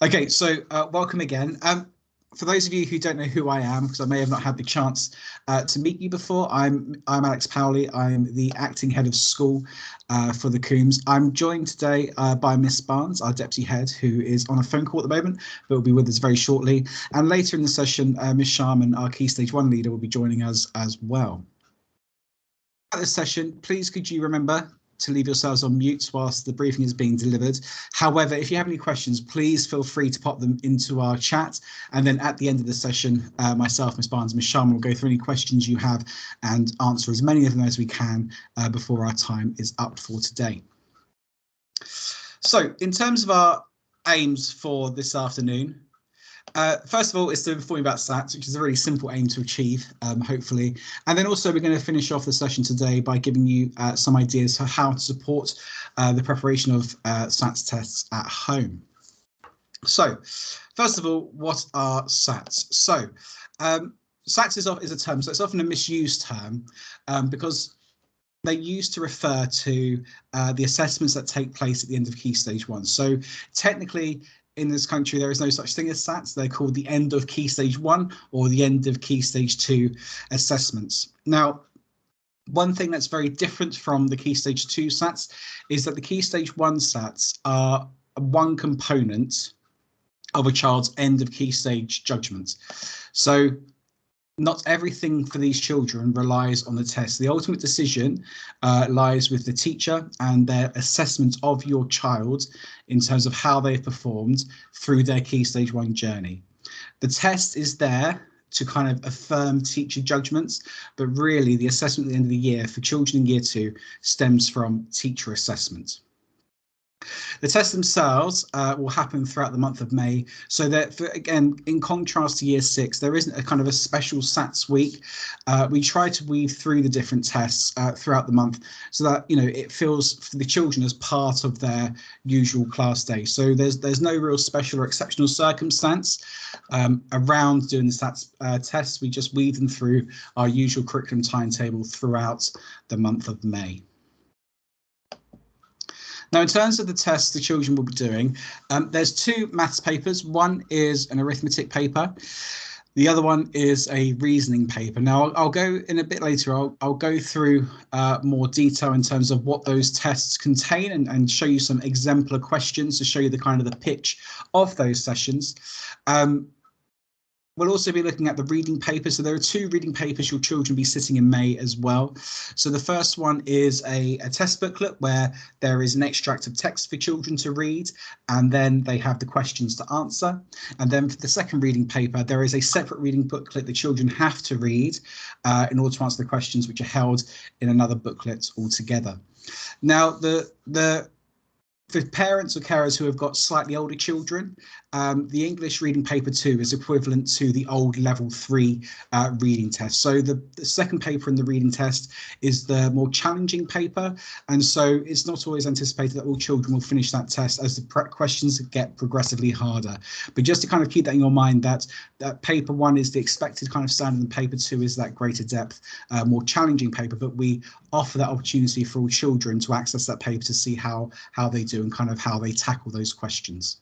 Okay, so welcome again. For those of you who don't know who I am, because I may have not had the chance to meet you before, I'm Alex Powley. I'm the acting head of school for the Coombs. I'm joined today by Miss Barnes, our deputy head, who is on a phone call at the moment, but will be with us very shortly. And later in the session, Miss Sharman, our Key Stage 1 leader, will be joining us as well. At this session, please could you remember to leave yourselves on mute whilst the briefing is being delivered. However, if you have any questions, please feel free to pop them into our chat. And then at the end of the session, myself, Ms Barnes, Ms Sharman will go through any questions you have and answer as many of them as we can before our time is up for today. So in terms of our aims for this afternoon, first of all, is to inform you about SATs, which is a really simple aim to achieve, hopefully. And then also we're going to finish off the session today by giving you some ideas for how to support the preparation of SATs tests at home. So, first of all, what are SATs? So, SATs is a term, so it's often a misused term because they're used to refer to the assessments that take place at the end of Key Stage 1. So technically, in this country, there is no such thing as SATs. They're called the end of Key Stage 1 or the end of Key Stage 2 assessments. Now, one thing that's very different from the Key Stage 2 SATs is that the Key Stage 1 SATs are one component of a child's end of Key Stage judgment. So not everything for these children relies on the test. The ultimate decision lies with the teacher and their assessment of your child in terms of how they've performed through their Key Stage 1 journey. The test is there to kind of affirm teacher judgments, but really the assessment at the end of the year for children in Year 2 stems from teacher assessment. The tests themselves will happen throughout the month of May, so that, again, in contrast to Year 6, there isn't a kind of a special SATs week. We try to weave through the different tests throughout the month so that, you know, it feels for the children as part of their usual class day. So there's no real special or exceptional circumstance around doing the SATs tests. We just weave them through our usual curriculum timetable throughout the month of May. Now, in terms of the tests the children will be doing, there's two maths papers. One is an arithmetic paper. The other one is a reasoning paper. Now, I'll go in a bit later, I'll go through more detail in terms of what those tests contain and show you some exemplar questions to show you the kind of the pitch of those sessions. We'll also be looking at the reading paper. So there are two reading papers your children will be sitting in May as well. So the first one is a test booklet where there is an extract of text for children to read, and then they have the questions to answer. And then for the second reading paper, there is a separate reading booklet the children have to read in order to answer the questions, which are held in another booklet altogether. Now, for parents or carers who have got slightly older children, the English reading paper 2 is equivalent to the old level 3 reading test. So the second paper in the reading test is the more challenging paper. And so it's not always anticipated that all children will finish that test as the questions get progressively harder. But just to kind of keep that in your mind, that paper 1 is the expected kind of standard and paper 2 is that greater depth, more challenging paper. But we offer that opportunity for all children to access that paper to see how they do and kind of how they tackle those questions.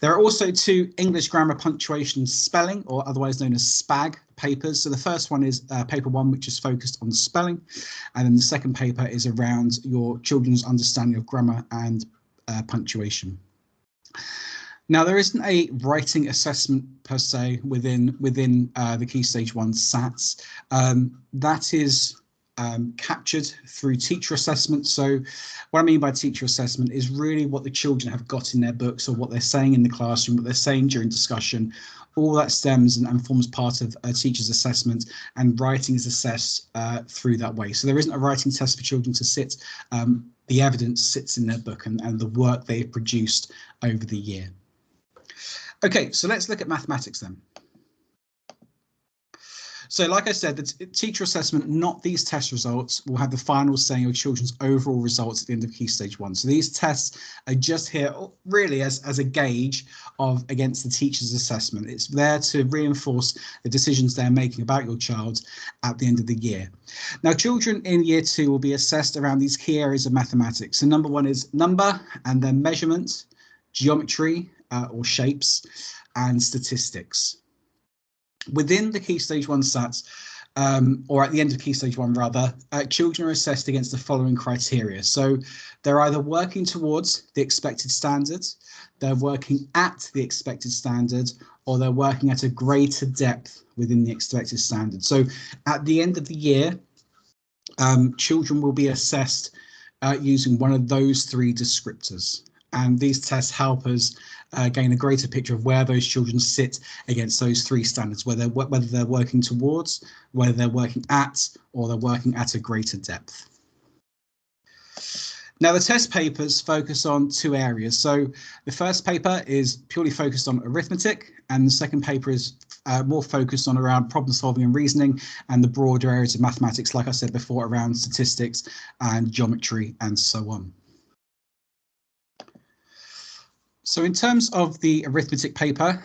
There are also two English grammar, punctuation, spelling, or otherwise known as SPAG papers. So the first one is paper 1, which is focused on spelling, and then the second paper is around your children's understanding of grammar and punctuation. Now, there isn't a writing assessment per se within the Key Stage 1 SATs. That is captured through teacher assessment. So what I mean by teacher assessment is really what the children have got in their books or what they're saying in the classroom, what they're saying during discussion. All that stems and forms part of a teacher's assessment, and writing is assessed through that way. So there isn't a writing test for children to sit. The evidence sits in their book and the work they've produced over the year. Okay, so let's look at mathematics then. So like I said, the teacher assessment, not these test results, will have the final say of children's overall results at the end of Key Stage 1. So these tests are just here really as a gauge against the teacher's assessment. It's there to reinforce the decisions they're making about your child at the end of the year. Now, children in Year 2 will be assessed around these key areas of mathematics. So number 1 is number, and then measurement, geometry, or shapes, and statistics. Within the Key Stage 1 SATs, or at the end of Key Stage 1 rather, children are assessed against the following criteria. So they're either working towards the expected standard, they're working at the expected standard, or they're working at a greater depth within the expected standard. So at the end of the year, children will be assessed using one of those three descriptors. And these tests help us gain a greater picture of where those children sit against those three standards, whether they're working towards, whether they're working at, or they're working at a greater depth. Now, the test papers focus on two areas. So the first paper is purely focused on arithmetic, and the second paper is more focused on around problem solving and reasoning and the broader areas of mathematics, like I said before, around statistics and geometry and so on. So in terms of the arithmetic paper,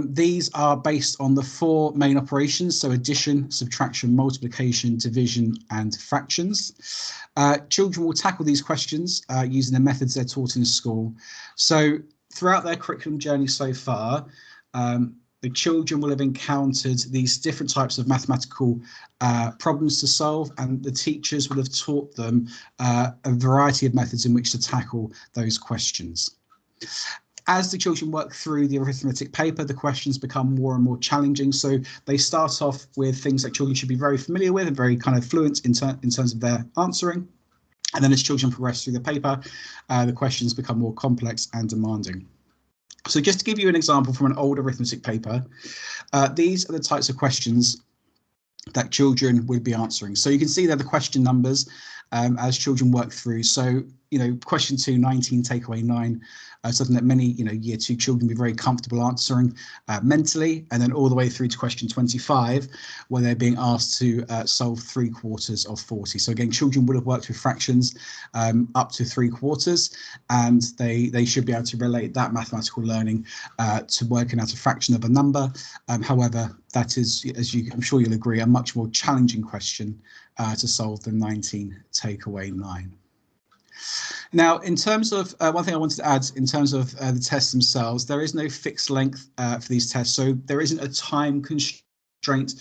these are based on the four main operations, so addition, subtraction, multiplication, division, and fractions. Children will tackle these questions using the methods they're taught in school. So throughout their curriculum journey so far, the children will have encountered these different types of mathematical problems to solve, and the teachers will have taught them a variety of methods in which to tackle those questions. As the children work through the arithmetic paper, the questions become more and more challenging. So they start off with things that children should be very familiar with and very kind of fluent in terms of their answering. And then as children progress through the paper, the questions become more complex and demanding. So just to give you an example from an old arithmetic paper, these are the types of questions that children would be answering. So you can see there the question numbers as children work through. So, question 2, 19, take away 9, something that many, year 2 children be very comfortable answering mentally, and then all the way through to question 25, where they're being asked to solve 3/4 of 40. So again, children would have worked with fractions up to 3/4, and they should be able to relate that mathematical learning to working out a fraction of a number. However, that is, I'm sure you'll agree, a much more challenging question to solve than 19, take away 9. Now, in terms of one thing I wanted to add in terms of the tests themselves, there is no fixed length for these tests. So there isn't a time constraint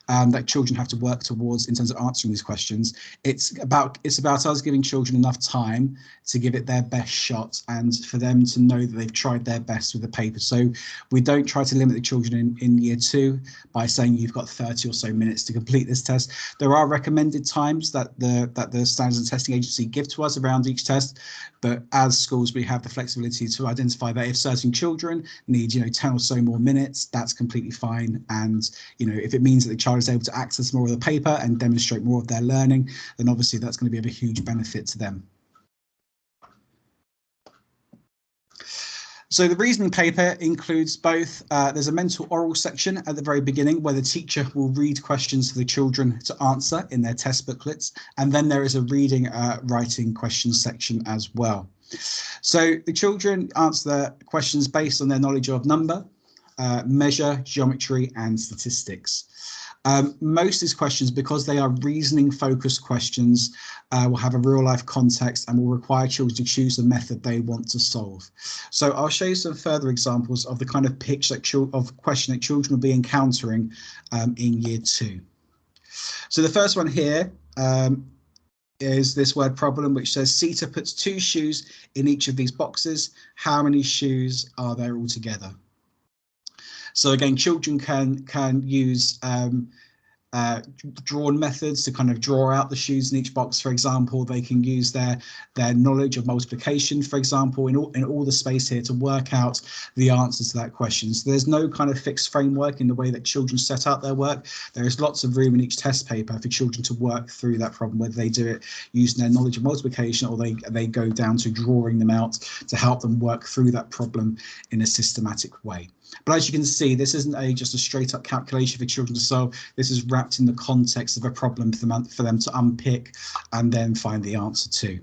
that children have to work towards in terms of answering these questions. It's about us giving children enough time to give it their best shot and for them to know that they've tried their best with the paper. So we don't try to limit the children in year 2 by saying you've got 30 or so minutes to complete this test. There are recommended times that the Standards and Testing Agency give to us around each test, but as schools we have the flexibility to identify that if certain children need 10 or so more minutes, that's completely fine. And if it means that the child is able to access more of the paper and demonstrate more of their learning, then obviously that's going to be of a huge benefit to them. So the reasoning paper includes both, there's a mental oral section at the very beginning where the teacher will read questions for the children to answer in their test booklets, and then there is a reading writing questions section as well. So the children answer the questions based on their knowledge of number, measure, geometry, and statistics. Most of these questions, because they are reasoning focused questions, will have a real life context and will require children to choose the method they want to solve. So I'll show you some further examples of the kind of pitch of question that children will be encountering in year 2. So the first one here is this word problem, which says Sita puts 2 shoes in each of these boxes. How many shoes are there altogether? So again, children can use drawn methods to kind of draw out the shoes in each box. For example, they can use their knowledge of multiplication, for example, in all the space here to work out the answer to that question. So there's no kind of fixed framework in the way that children set out their work. There is lots of room in each test paper for children to work through that problem, whether they do it using their knowledge of multiplication or they go down to drawing them out to help them work through that problem in a systematic way. But as you can see, this isn't just a straight up calculation for children to solve. This is wrapped in the context of a problem for them to unpick and then find the answer to.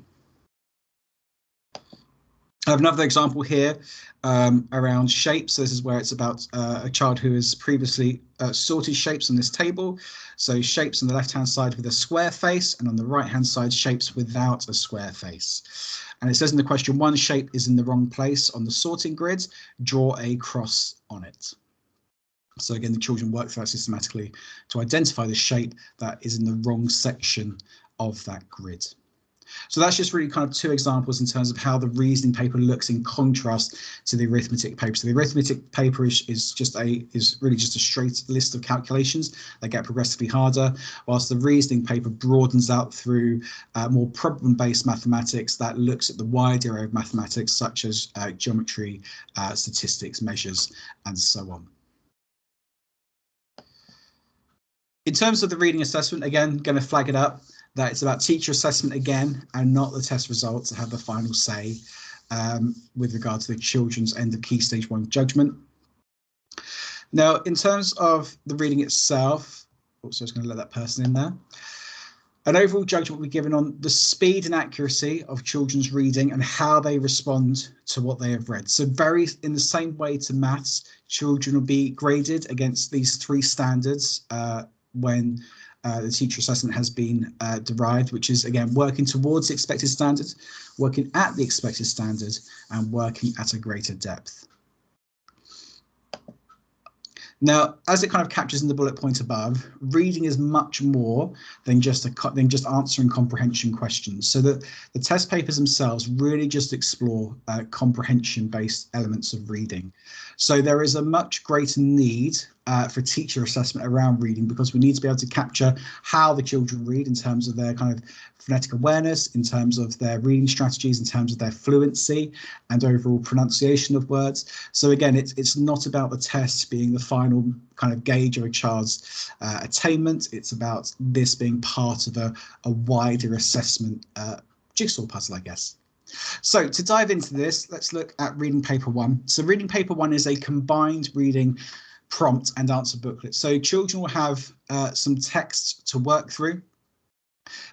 I have another example here around shapes. So this is where it's about a child who has previously sorted shapes on this table. So shapes on the left hand side with a square face, and on the right hand side shapes without a square face. And it says in the question, one shape is in the wrong place on the sorting grid, draw a cross on it. So again, the children work through that systematically to identify the shape that is in the wrong section of that grid. So that's just really kind of two examples in terms of how the reasoning paper looks in contrast to the arithmetic paper. So the arithmetic paper is really just a straight list of calculations that get progressively harder, whilst the reasoning paper broadens out through more problem-based mathematics that looks at the wide area of mathematics, such as geometry, statistics, measures, and so on. In terms of the reading assessment, again, going to flag it up that it's about teacher assessment again, and not the test results that have the final say with regard to the children's end of Key Stage 1 judgment. Now, in terms of the reading itself, also I was going to let that person in there. An overall judgment will be given on the speed and accuracy of children's reading and how they respond to what they have read. So very in the same way to maths, children will be graded against these three standards when the teacher assessment has been derived, which is, again, working towards the expected standard, working at the expected standard, and working at a greater depth. Now, as it kind of captures in the bullet point above, reading is much more than just answering comprehension questions. So that the test papers themselves really just explore comprehension-based elements of reading. So there is a much greater need for teacher assessment around reading, because we need to be able to capture how the children read in terms of their kind of phonetic awareness, in terms of their reading strategies, in terms of their fluency and overall pronunciation of words. So again, it's not about the test being the final kind of gauge of a child's attainment. It's about this being part of a wider assessment jigsaw puzzle, I guess. So to dive into this, let's look at reading paper 1. So reading paper 1 is a combined reading prompt and answer booklet. So children will have some text to work through,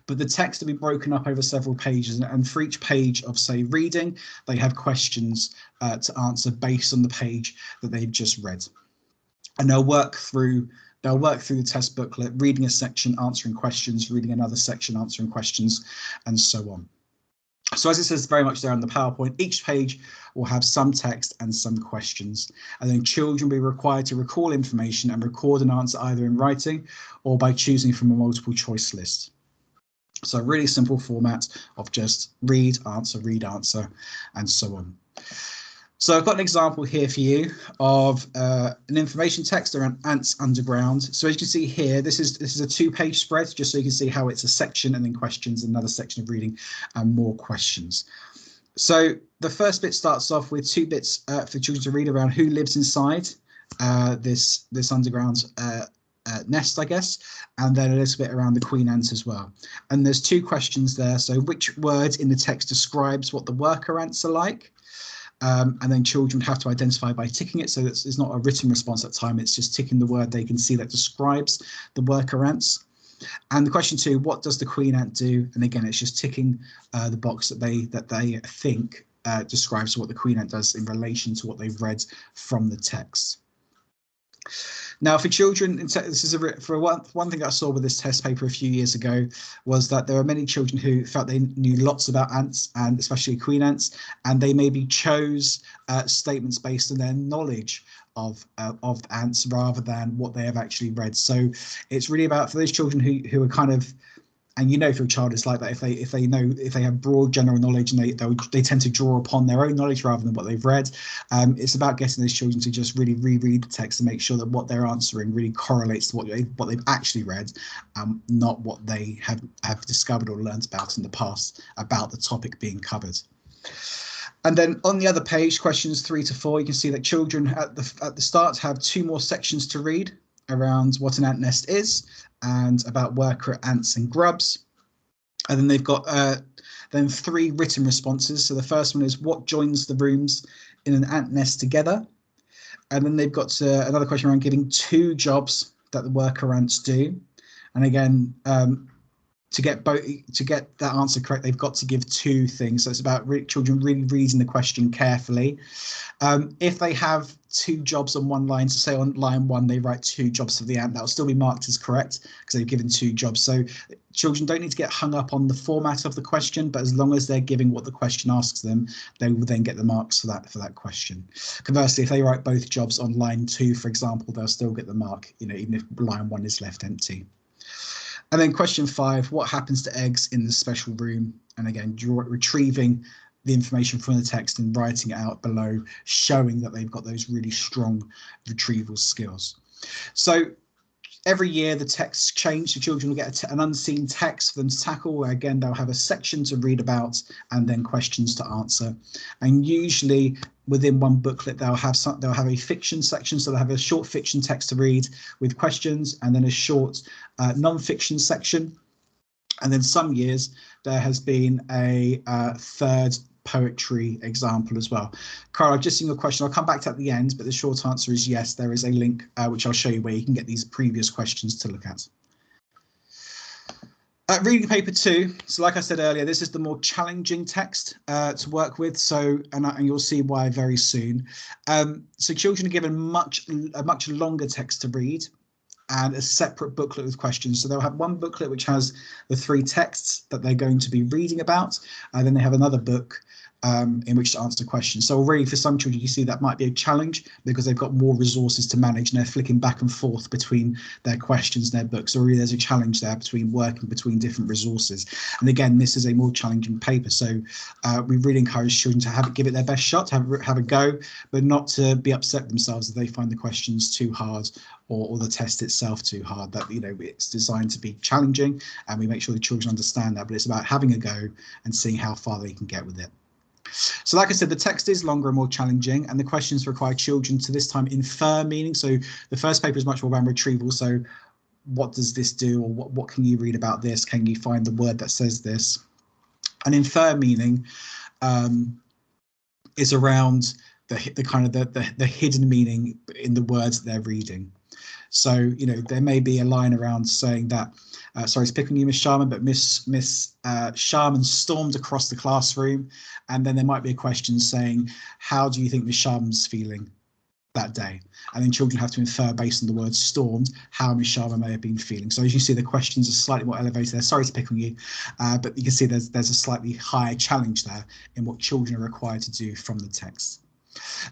but the text will be broken up over several pages, and for each page of, say, reading, they have questions to answer based on the page that they've just read. And they'll work through the test booklet, reading a section, answering questions, reading another section, answering questions, and so on. So as it says very much there on the PowerPoint, each page will have some text and some questions, and then children will be required to recall information and record an answer either in writing or by choosing from a multiple choice list. So a really simple format of just read, answer, and so on. So I've got an example here for you of an information text around ants underground. So as you can see here, this is a 2-page spread, just so you can see how it's a section and then questions, another section of reading and more questions. So the first bit starts off with 2 bits for children to read around who lives inside this underground nest, I guess, and then a little bit around the queen ant as well. And there's 2 questions there. So which word in the text describes what the worker ants are like? And then children have to identify by ticking it. So it's not a written response at the time, it's just ticking the word they can see that describes the worker ants. And the question 2, what does the queen ant do? And again, it's just ticking the box that they think describes what the queen ant does in relation to what they've read from the text. Now, for children, this is one thing I saw with this test paper a few years ago, was that there were many children who felt they knew lots about ants, and especially queen ants, and they maybe chose statements based on their knowledge of ants rather than what they have actually read. So it's really about, for those children who are kind of, and you know, if your child is like that, if they have broad general knowledge and they tend to draw upon their own knowledge rather than what they've read, it's about getting those children to just really reread the text and make sure that what they're answering really correlates to what they've actually read, not what they have discovered or learned about in the past about the topic being covered. And then on the other page, questions 3 to 4, you can see that children at the start have 2 more sections to read around what an ant nest is and about worker ants and grubs. And then they've got then 3 written responses. So the first one is what joins the rooms in an ant nest together. And then they've got another question around giving 2 jobs that the worker ants do. And again, to get that answer correct, they've got to give two things. So it's about children really reading the question carefully. If they have two jobs on one line, so say on line 1 they write 2 jobs for the ant, that'll still be marked as correct because they've given 2 jobs. So children don't need to get hung up on the format of the question, but as long as they're giving what the question asks them, they will then get the marks for that question. Conversely, if they write both jobs on line 2, for example, they'll still get the mark, even if line 1 is left empty. And then question 5, what happens to eggs in the special room? And again, retrieving the information from the text and writing it out below, showing that they've got those really strong retrieval skills. So every year the texts change. The children will get an unseen text for them to tackle, where again they'll have a section to read about and then questions to answer. And usually within one booklet they'll have a fiction section, so they'll have a short fiction text to read with questions, and then a short non-fiction section. And then some years there has been a third poetry example as well. Carl, I've just seen your question. I'll come back to that at the end, but the short answer is yes, there is a link which I'll show you where you can get these previous questions to look at. Reading paper 2. So like I said earlier, this is the more challenging text to work with. So, and you'll see why very soon. So children are given a much longer text to read and a separate booklet with questions. So they'll have one booklet which has the 3 texts that they're going to be reading about, and then they have another book in which to answer questions. So already for some children, you see that might be a challenge because they've got more resources to manage and they're flicking back and forth between their questions and their books. Already there's a challenge there between working between different resources. And again, this is a more challenging paper. So we really encourage children to give it their best shot, to have a go, but not to be upset themselves if they find the questions too hard or the test itself too hard. That, it's designed to be challenging, and we make sure the children understand that, but it's about having a go and seeing how far they can get with it. So like I said, the text is longer and more challenging, and the questions require children to this time infer meaning. So the first paper is much more around retrieval. So what does this do, or what can you read about this? Can you find the word that says this? And infer meaning is around the kind of the hidden meaning in the words that they're reading. So, there may be a line around saying that, sorry, it's picking you, Miss Sharman, but Miss Sharman stormed across the classroom. And then there might be a question saying, how do you think Miss Sharman's feeling that day? And then children have to infer based on the word stormed how Miss Sharman may have been feeling. So as you see, the questions are slightly more elevated there. Sorry to pick on you, but you can see there's a slightly higher challenge there in what children are required to do from the text.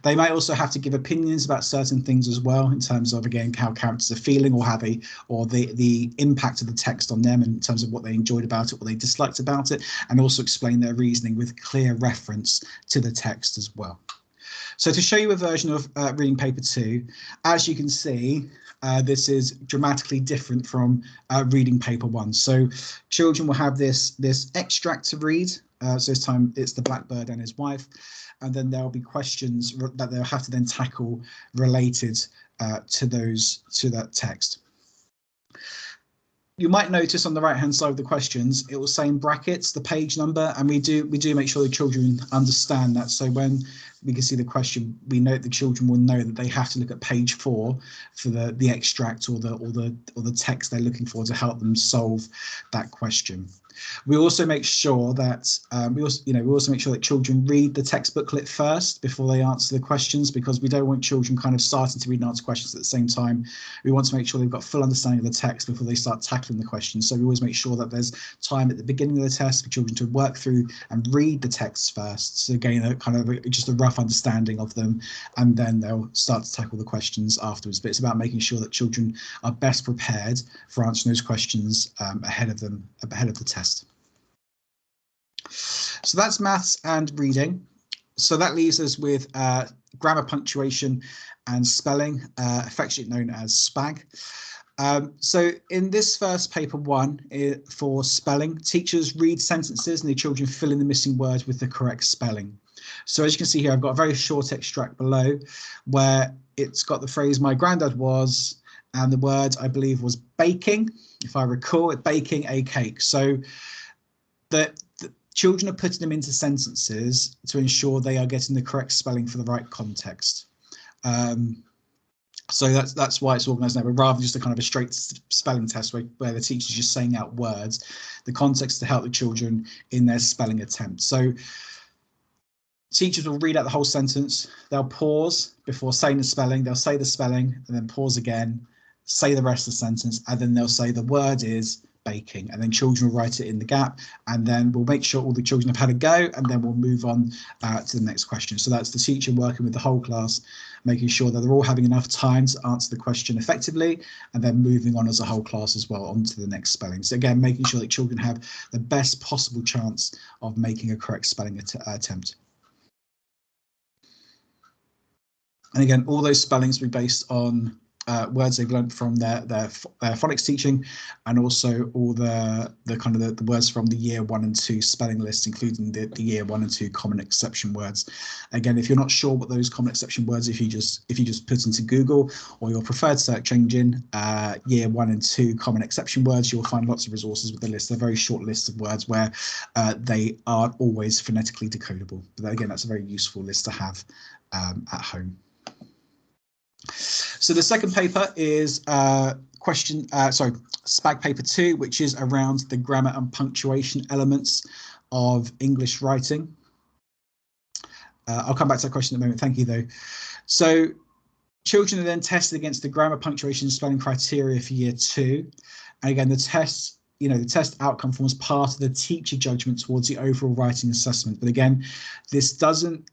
They may also have to give opinions about certain things as well, in terms of, again, how characters are feeling, or how the impact of the text on them in terms of what they enjoyed about it, what they disliked about it, and also explain their reasoning with clear reference to the text as well. So to show you a version of reading paper 2, as you can see, this is dramatically different from reading paper 1. So children will have this extract to read. So this time it's the blackbird and his wife. And then there'll be questions that they'll have to then tackle related to that text. You might notice on the right hand side of the questions, it will say in brackets the page number, and we do make sure the children understand that. So when we can see the question, we note the children will know that they have to look at page 4 for the extract or the text they're looking for to help them solve that question. We also make sure that we also make sure that children read the text booklet first before they answer the questions, because we don't want children kind of starting to read and answer questions at the same time. We want to make sure they've got full understanding of the text before they start tackling the questions. So we always make sure that there's time at the beginning of the test for children to work through and read the text first, to gain just a rough understanding of them, and then they'll start to tackle the questions afterwards. But it's about making sure that children are best prepared for answering those questions ahead of the test. So that's maths and reading. So that leaves us with grammar, punctuation and spelling, affectionately known as SPAG. So in this first paper 1 for spelling, teachers read sentences and the children fill in the missing words with the correct spelling. So as you can see here, I've got a very short extract below where it's got the phrase "my granddad was," and the word I believe was baking, if I recall it, baking a cake. So the children are putting them into sentences to ensure they are getting the correct spelling for the right context. So that's why it's organised now, but rather than just a kind of a straight spelling test where the teacher's just saying out words, the context to help the children in their spelling attempt. So teachers will read out the whole sentence, they'll pause before saying the spelling, they'll say the spelling and then pause again, say the rest of the sentence, and then they'll say the word is baking, and then children will write it in the gap, and then we'll make sure all the children have had a go, and then we'll move on to the next question. So that's the teacher working with the whole class, making sure that they're all having enough time to answer the question effectively, and then moving on as a whole class as well onto the next spelling. So again, making sure that children have the best possible chance of making a correct spelling attempt. And again, all those spellings will be based on words they've learned from their phonics teaching, and also all the kind of the words from the year 1 and 2 spelling list, including the year 1 and 2 common exception words. Again, if you're not sure what those common exception words, if you just put into Google or your preferred search engine year 1 and 2 common exception words, you'll find lots of resources with the list. They're very short list of words where they aren't always phonetically decodable. But again, that's a very useful list to have at home. So the second paper is SPAG paper 2, which is around the grammar and punctuation elements of English writing. I'll come back to that question in a moment. Thank you, though. So children are then tested against the grammar, punctuation, and spelling criteria for year 2. And again, the test outcome forms part of the teacher judgment towards the overall writing assessment. But again, this doesn't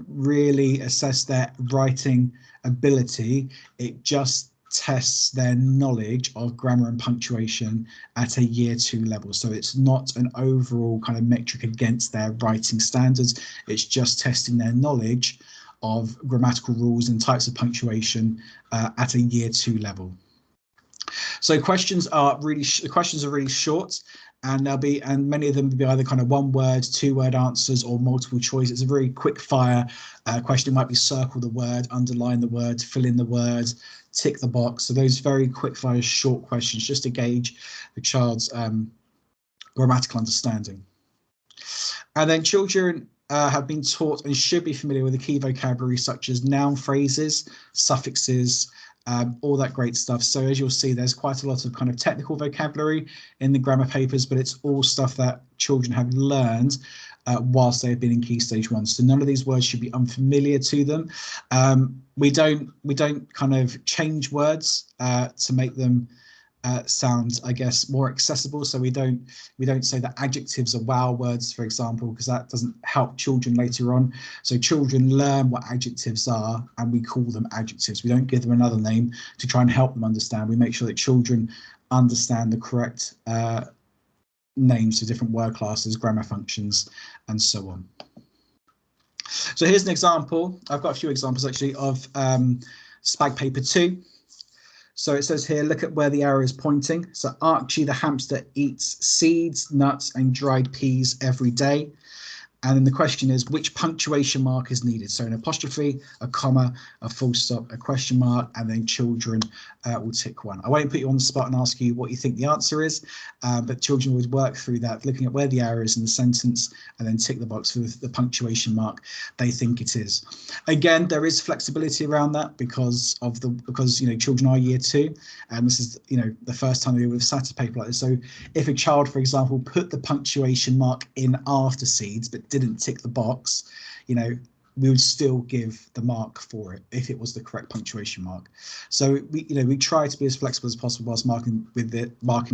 really assess their writing ability. It just tests their knowledge of grammar and punctuation at a year 2 level. So it's not an overall kind of metric against their writing standards. It's just testing their knowledge of grammatical rules and types of punctuation at a year 2 level. So questions are really short, and many of them will be either kind of 1-word, 2-word answers or multiple choice. It's a very quick fire question. It might be circle the word, underline the word, fill in the word, tick the box. So those very quick fire short questions just to gauge the child's grammatical understanding. And then children have been taught and should be familiar with the key vocabulary such as noun phrases, suffixes, all that great stuff. So as you'll see, there's quite a lot of kind of technical vocabulary in the grammar papers, but it's all stuff that children have learned whilst they've been in Key Stage 1. So none of these words should be unfamiliar to them. We don't kind of change words to make them sound, I guess, more accessible. So we don't say that adjectives are wow words, for example, because that doesn't help children later on. So children learn what adjectives are and we call them adjectives. We don't give them another name to try and help them understand. We make sure that children understand the correct names for different word classes, grammar functions, and so on. So here's an example. I've got a few examples actually of SPAG paper 2. So it says here, look at where the arrow is pointing. So Archie the hamster eats seeds, nuts and dried peas every day. And then the question is, which punctuation mark is needed? So an apostrophe, a comma, a full stop, a question mark, and then children will tick one. I won't put you on the spot and ask you what you think the answer is, but children would work through that, looking at where the arrow is in the sentence, and then tick the box for the punctuation mark they think it is. Again, there is flexibility around that because children are year 2, and this is the first time they would have sat a paper like this. So if a child, for example, put the punctuation mark in after seeds but didn't tick the box, we would still give the mark for it if it was the correct punctuation mark. So we try to be as flexible as possible whilst marking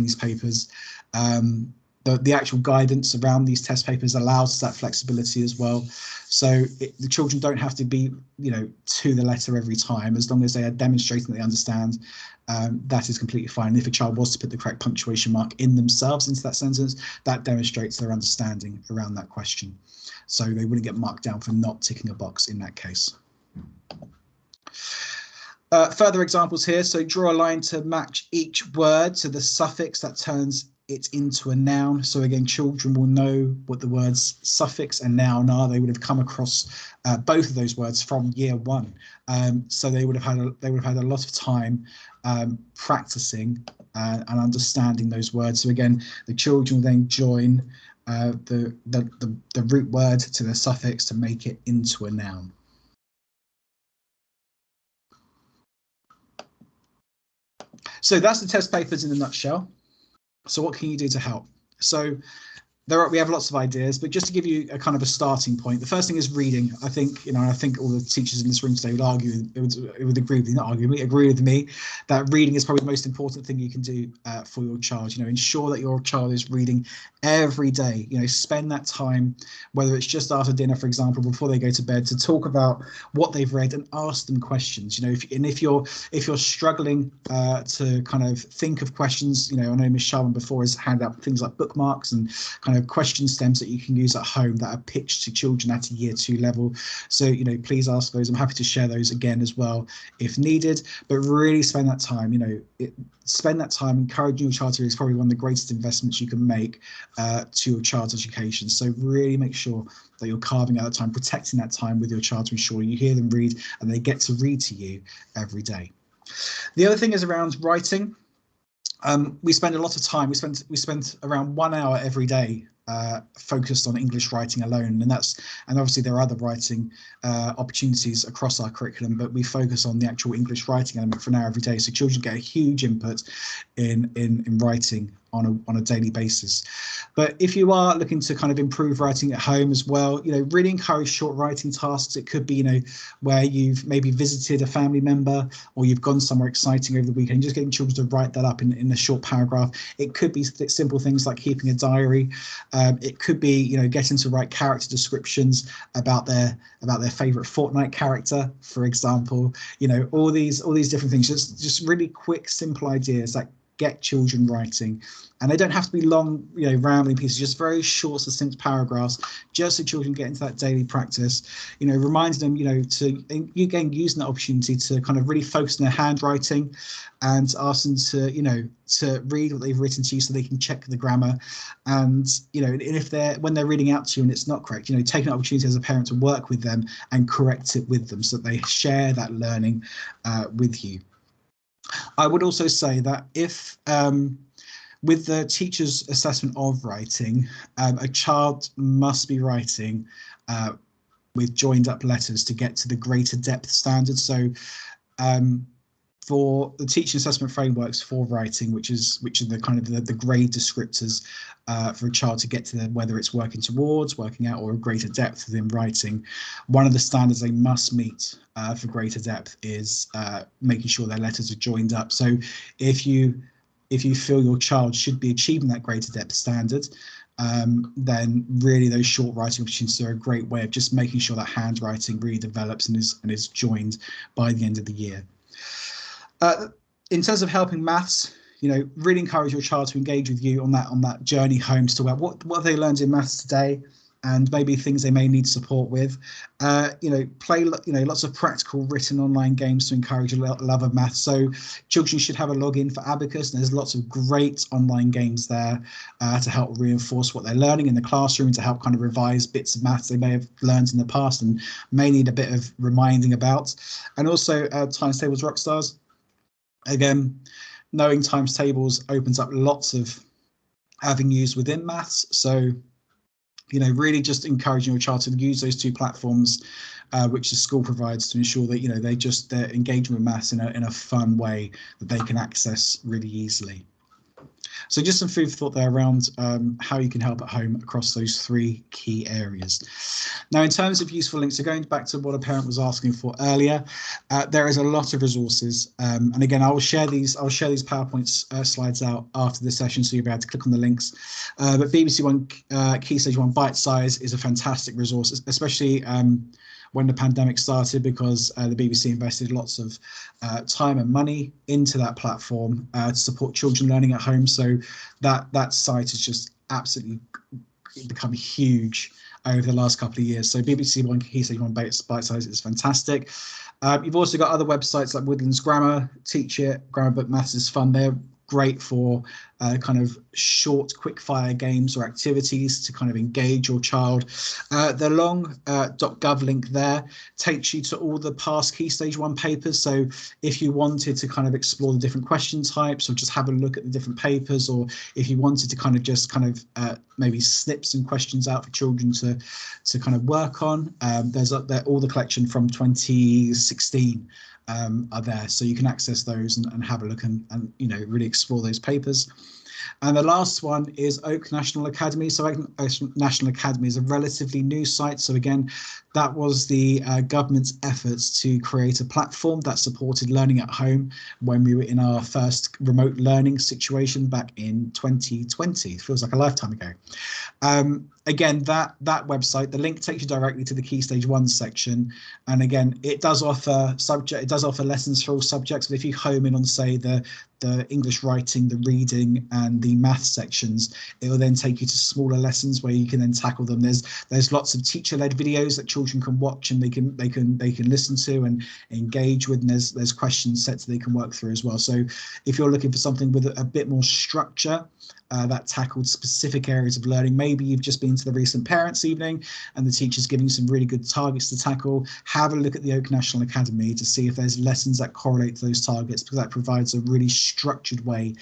these papers. The actual guidance around these test papers allows that flexibility as well. So the children don't have to be, to the letter every time, as long as they are demonstrating that they understand. That is completely fine. If a child was to put the correct punctuation mark in themselves into that sentence, that demonstrates their understanding around that question. So they wouldn't get marked down for not ticking a box in that case. Further examples here. So draw a line to match each word to the suffix that turns it into a noun. So again, children will know what the words suffix and noun are. They would have come across both of those words from year 1. So they would have had a lot of time practicing and understanding those words. So again, the children will then join the root word to the suffix to make it into a noun. So that's the test papers in a nutshell. So what can you do to help? So we have lots of ideas, but just to give you a kind of a starting point, the first thing is reading. I think, I think all the teachers in this room today would argue, would agree with me, not argue, agree with me that reading is probably the most important thing you can do for your child. Ensure that your child is reading every day. Spend that time, whether it's just after dinner, for example, before they go to bed, to talk about what they've read and ask them questions. If you're struggling to kind of think of questions, I know Ms. Sharman before has handed out things like bookmarks and kind of question stems that you can use at home that are pitched to children at a year 2 level. So, please ask those. I'm happy to share those again as well if needed, but really spend that time, spend that time encouraging your child to read is probably one of the greatest investments you can make to your child's education. So really make sure that you're carving out the time, protecting that time with your child to ensure you hear them read and they get to read to you every day. The other thing is around writing. We spend a lot of time. We spend around 1 hour every day focused on English writing alone, and obviously there are other writing opportunities across our curriculum, but we focus on the actual English writing element for an hour every day. So children get a huge input in writing on a daily basis. But if you are looking to kind of improve writing at home as well, really encourage short writing tasks. It could be, where you've maybe visited a family member or you've gone somewhere exciting over the weekend, just getting children to write that up in a short paragraph. It could be simple things like keeping a diary. It could be, getting to write character descriptions about their favorite Fortnite character, for example. All these different things, just really quick, simple ideas that get children writing, and they don't have to be long, rambling pieces, just very short, succinct paragraphs, just so children get into that daily practice. Reminding them, to again using that opportunity to kind of really focus on their handwriting, and ask them to, to read what they've written to you so they can check the grammar, and if when they're reading out to you and it's not correct, take an opportunity as a parent to work with them and correct it with them so that they share that learning with you. I would also say that if with the teacher's assessment of writing, a child must be writing with joined up letters to get to the greater depth standard. So for the teaching assessment frameworks for writing, which are the kind of the grade descriptors for a child to get to whether it's working towards, working out, or a greater depth within writing, one of the standards they must meet for greater depth is making sure their letters are joined up. So if you feel your child should be achieving that greater depth standard, then really those short writing opportunities are a great way of just making sure that handwriting really develops and is joined by the end of the year. In terms of helping maths, really encourage your child to engage with you on that journey home to what have they learned in maths today, and maybe things they may need support with. Play lots of practical written online games to encourage a love of maths. So children should have a login for Abacus, and there's lots of great online games there to help reinforce what they're learning in the classroom and to help kind of revise bits of maths they may have learned in the past and may need a bit of reminding about. And also Times Tables Rockstars. Again, knowing times tables opens up lots of avenues within maths. So, really just encouraging your child to use those two platforms, which the school provides, to ensure that, they're engaging with maths in a fun way that they can access really easily. So just some food for thought there around how you can help at home across those 3 key areas. Now, in terms of useful links, so going back to what a parent was asking for earlier, there is a lot of resources. And again, I'll share these PowerPoint slides out after the session, so you'll be able to click on the links. But BBC One Key Stage 1 Bite Size is a fantastic resource, especially when the pandemic started, because the BBC invested lots of time and money into that platform to support children learning at home. So that site has just absolutely become huge over the last couple of years. So BBC One Key Stage 1 Bite Size is fantastic. You've also got other websites like Woodlands Grammar, Teach It, Grammar Book Maths is Fun. They're great for kind of short quick fire games or activities to kind of engage your child. The long .gov link there takes you to all the past Key Stage 1 papers. So if you wanted to kind of explore the different question types or just have a look at the different papers, or if you wanted to kind of just maybe snip some questions out for children to kind of work on, there's all the collection from 2016 are there, so you can access those and have a look and really explore those papers. And the last one is Oak National Academy. So Oak National Academy is a relatively new site. So again, that was the government's efforts to create a platform that supported learning at home when we were in our first remote learning situation back in 2020. It feels like a lifetime ago. Again, that website, the link takes you directly to the Key Stage 1 section. And again, it does offer lessons for all subjects. But if you home in on, say, the English writing, the reading and the math sections, it will then take you to smaller lessons where you can then tackle them. There's lots of teacher-led videos that children can watch and they can listen to and engage with, and there's question sets they can work through as well. So if you're looking for something with a bit more structure that tackled specific areas of learning, maybe you've just been to the recent parents' evening and the teacher's giving some really good targets to tackle, have a look at the Oak National Academy to see if there's lessons that correlate to those targets, because that provides a really structured way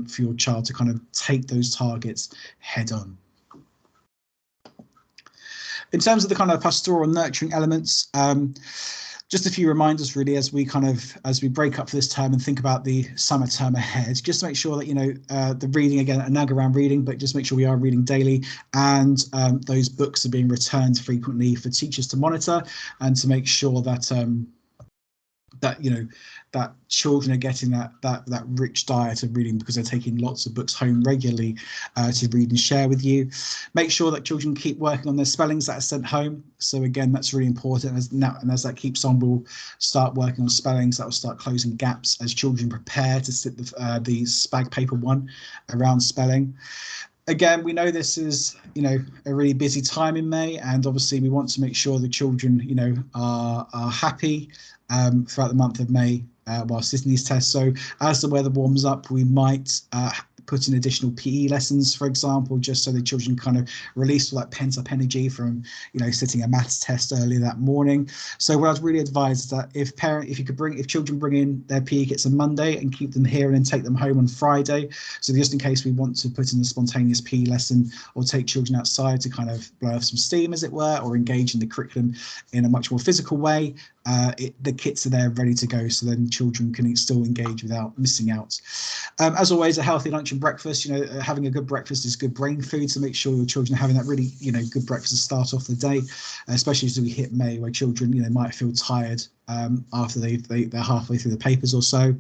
for your child to kind of take those targets head on. In terms of the kind of pastoral nurturing elements, just a few reminders really as we break up for this term and think about the summer term ahead. Just to make sure that the reading, again, a nag around reading, but just make sure we are reading daily, and those books are being returned frequently for teachers to monitor and to make sure that that children are getting that rich diet of reading, because they're taking lots of books home regularly to read and share with you. Make sure that children keep working on their spellings that are sent home. So again, that's really important. And as that keeps on, we'll start working on spellings that will start closing gaps as children prepare to sit the SPAG paper 1 around spelling. Again, we know this is, a really busy time in May, and obviously we want to make sure the children, are happy throughout the month of May while sitting these tests. So as the weather warms up, we might put in additional PE lessons, for example, just so the children kind of release all that pent up energy from, sitting a maths test earlier that morning. So what I'd really advise is that if children bring in their PE kits on Monday and keep them here and then take them home on Friday. So just in case we want to put in a spontaneous PE lesson or take children outside to kind of blow off some steam, as it were, or engage in the curriculum in a much more physical way, the kits are there ready to go, so then children can still engage without missing out. As always, a healthy lunch and breakfast. Having a good breakfast is good brain food, so make sure your children are having that really good breakfast to start off the day, especially as we hit May, where children might feel tired after they're halfway through the papers or so.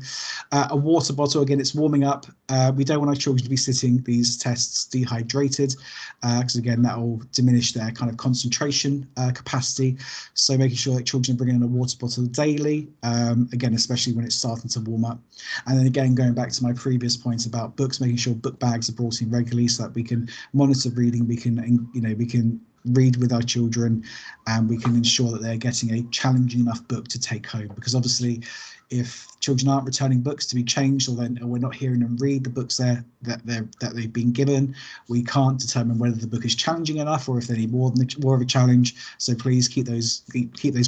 A water bottle, again, it's warming up. We don't want our children to be sitting these tests dehydrated, because again, that will diminish their kind of concentration capacity. So making sure that children are bringing in a water bottle daily, again, especially when it's starting to warm up. And then again, going back to my previous points about books, making sure book bags are brought in regularly so that we can monitor reading, we can read with our children, and we can ensure that they're getting a challenging enough book to take home. Because obviously, if children aren't returning books to be changed, or we're not hearing them read the books that they've been given, we can't determine whether the book is challenging enough or if they need more of a challenge. So please keep those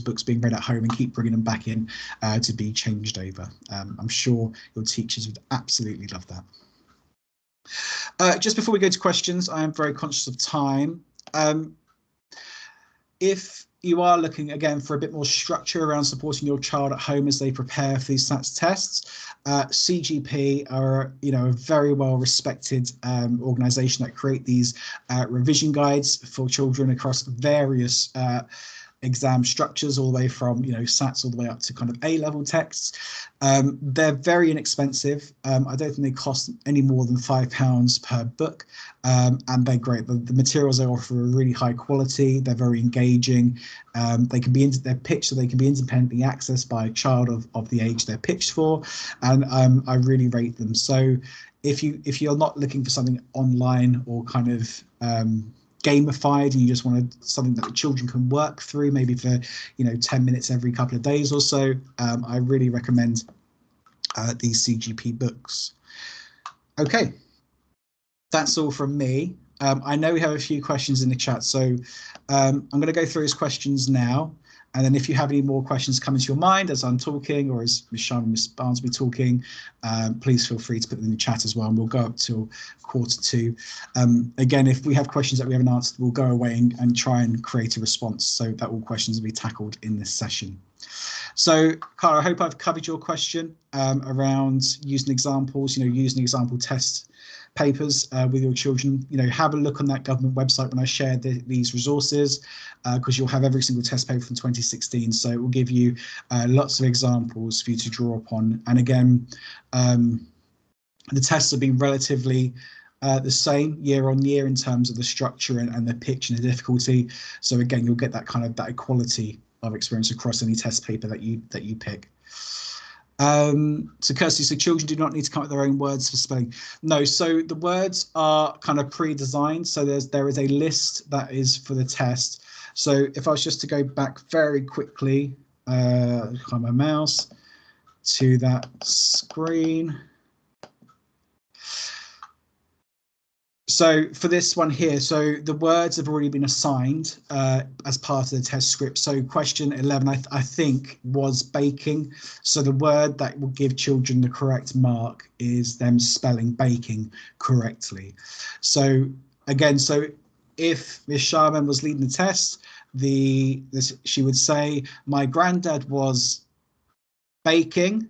books being read at home and keep bringing them back in to be changed over. I'm sure your teachers would absolutely love that. Just before we go to questions, I am very conscious of time. If you are looking again for a bit more structure around supporting your child at home as they prepare for these SATs tests, CGP are a very well respected organisation that create these revision guides for children across various exam structures, all the way from SATs all the way up to kind of A-level texts. They're very inexpensive. I don't think they cost any more than £5 per book, and they're great. The materials they offer are really high quality. They're very engaging. They're pitched so they can be independently accessed by a child of the age they're pitched for, and I really rate them. So if you're not looking for something online or kind of gamified, and you just wanted something that the children can work through, maybe for 10 minutes every couple of days or so, I really recommend these CGP books. Okay, that's all from me. I know we have a few questions in the chat, so I'm going to go through his questions now. And then if you have any more questions come into your mind as I'm talking, or as Ms. Sharma and Ms. Barnes be talking, please feel free to put them in the chat as well, and we'll go up till 1:45. Again, if we have questions that we haven't answered, we'll go away and try and create a response so that all questions will be tackled in this session. So, Cara, I hope I've covered your question around using examples, using example test papers with your children. Have a look on that government website when I share these resources, because you'll have every single test paper from 2016. So it will give you lots of examples for you to draw upon. And again, the tests have been relatively the same year on year in terms of the structure and the pitch and the difficulty. So again, you'll get that equality of experience across any test paper that you pick. So Kirsty, so children do not need to come up with their own words for spelling. No, so the words are kind of pre-designed. So there is a list that is for the test. So if I was just to go back very quickly, find my mouse to that screen. So for this one here, so the words have already been assigned as part of the test script. So question 11, I think, was baking. So the word that will give children the correct mark is them spelling baking correctly. So again, so if Ms. Sharman was leading the test, she would say, my granddad was baking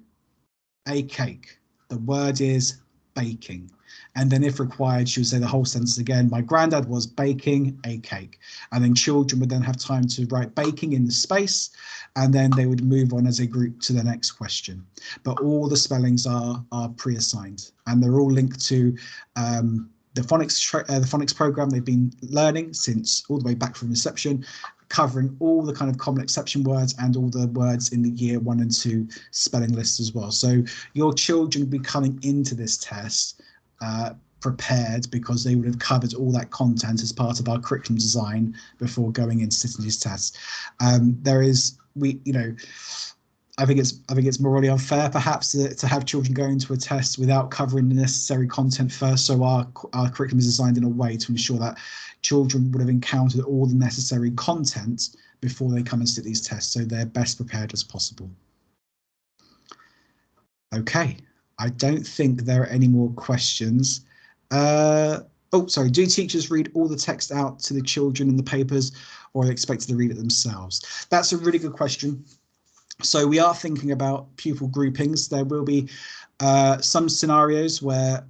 a cake. The word is baking. And then if required, she would say the whole sentence again. My granddad was baking a cake. And then children would then have time to write baking in the space, and then they would move on as a group to the next question. But all the spellings are pre-assigned, and they're all linked to the phonics program they've been learning since all the way back from inception, covering all the kind of common exception words and all the words in the year 1 and 2 spelling lists as well. So your children will be coming into this test prepared, because they would have covered all that content as part of our curriculum design before going in sitting these tests. I think it's morally unfair perhaps to have children go into a test without covering the necessary content first. So our curriculum is designed in a way to ensure that children would have encountered all the necessary content before they come and sit these tests, so they're best prepared as possible. Okay. I don't think there are any more questions. Oh, sorry. Do teachers read all the text out to the children in the papers, or are they expected to read it themselves? That's a really good question. So we are thinking about pupil groupings. There will be some scenarios where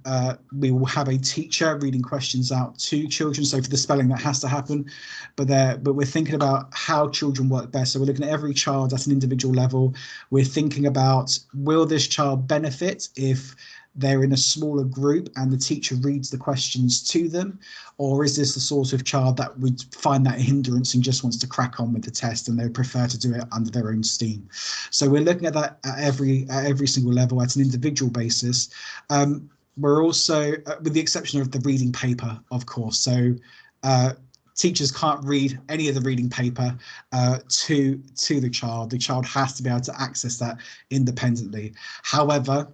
we will have a teacher reading questions out to children. So for the spelling, that has to happen. But we're thinking about how children work best. So we're looking at every child at an individual level. We're thinking about, will this child benefit if they're in a smaller group and the teacher reads the questions to them, or is this the sort of child that would find that a hindrance and just wants to crack on with the test and they prefer to do it under their own steam? So we're looking at that at every single level at an individual basis. We're also, with the exception of the reading paper, of course, so teachers can't read any of the reading paper to the child. The child has to be able to access that independently. However,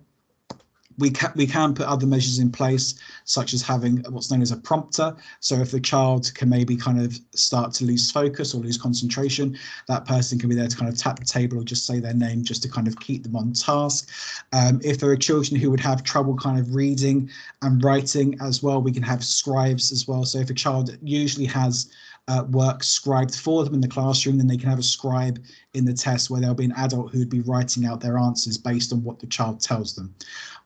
we can put other measures in place, such as having what's known as a prompter. So if the child can maybe kind of start to lose focus or lose concentration, that person can be there to kind of tap the table or just say their name just to kind of keep them on task. If there are children who would have trouble kind of reading and writing as well, we can have scribes as well. So if a child usually has work scribed for them in the classroom, then they can have a scribe in the test where there'll be an adult who would be writing out their answers based on what the child tells them.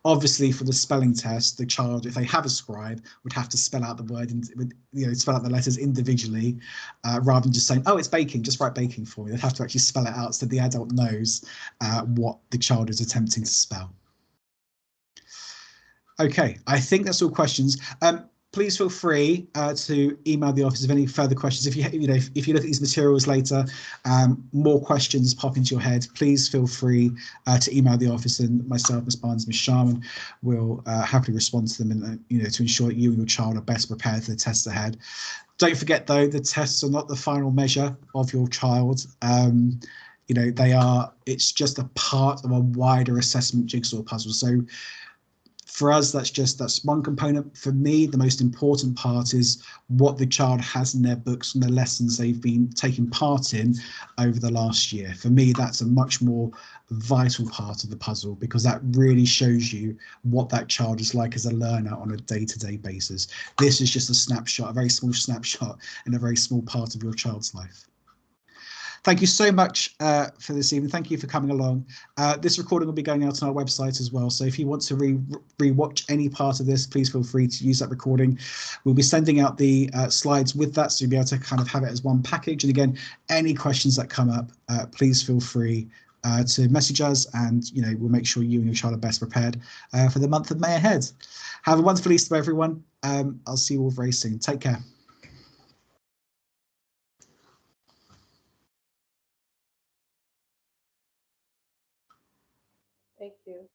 Obviously, for the spelling test, the child, if they have a scribe, would have to spell out the word, spell out the letters individually, rather than just saying, oh, it's baking, just write baking for me. They'd have to actually spell it out so the adult knows what the child is attempting to spell. Okay, I think that's all questions. Please feel free to email the office with any further questions. If you look at these materials later, more questions pop into your head, please feel free to email the office, and myself, Ms. Barnes, Ms. Sharman will happily respond to them, and to ensure that you and your child are best prepared for the tests ahead. Don't forget though, the tests are not the final measure of your child. It's just a part of a wider assessment jigsaw puzzle. So For us, that's one component. For me, the most important part is what the child has in their books and the lessons they've been taking part in over the last year. For me, that's a much more vital part of the puzzle, because that really shows you what that child is like as a learner on a day-to-day basis. This is just a snapshot, a very small snapshot in a very small part of your child's life. Thank you so much for this evening. Thank you for coming along. This recording will be going out on our website as well. So if you want to re-watch any part of this, please feel free to use that recording. We'll be sending out the slides with that, so you'll be able to kind of have it as one package. And again, any questions that come up, please feel free to message us, and we'll make sure you and your child are best prepared for the month of May ahead. Have a wonderful Easter, everyone. I'll see you all very soon. Take care. Thank you.